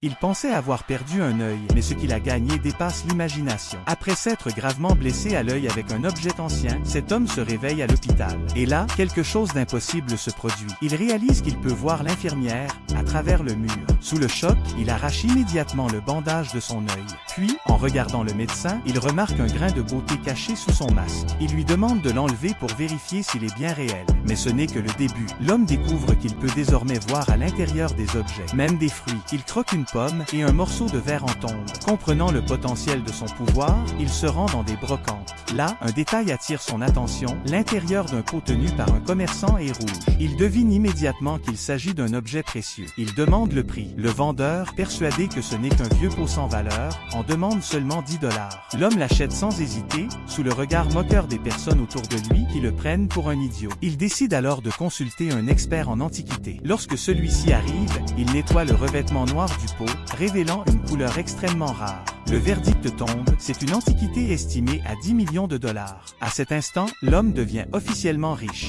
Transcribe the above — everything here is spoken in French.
Il pensait avoir perdu un œil, mais ce qu'il a gagné dépasse l'imagination. Après s'être gravement blessé à l'œil avec un objet ancien, cet homme se réveille à l'hôpital. Et là, quelque chose d'impossible se produit. Il réalise qu'il peut voir l'infirmière à travers le mur. Sous le choc, il arrache immédiatement le bandage de son œil. Puis, en regardant le médecin, il remarque un grain de beauté caché sous son masque. Il lui demande de l'enlever pour vérifier s'il est bien réel. Mais ce n'est que le début. L'homme découvre qu'il peut désormais voir à l'intérieur des objets, même des fruits. Il croque une pomme et un morceau de verre en tombe. Comprenant le potentiel de son pouvoir, il se rend dans des brocantes. Là, un détail attire son attention, l'intérieur d'un pot tenu par un commerçant est rouge. Il devine immédiatement qu'il s'agit d'un objet précieux. Il demande le prix. Le vendeur, persuadé que ce n'est qu'un vieux pot sans valeur, en demande seulement 10 $. L'homme l'achète sans hésiter, sous le regard moqueur des personnes autour de lui qui le prennent pour un idiot. Il décide alors de consulter un expert en antiquité. Lorsque celui-ci arrive, il nettoie le revêtement noir du pot, révélant une couleur extrêmement rare. Le verdict tombe, c'est une antiquité estimée à 10 millions de $. À cet instant, l'homme devient officiellement riche.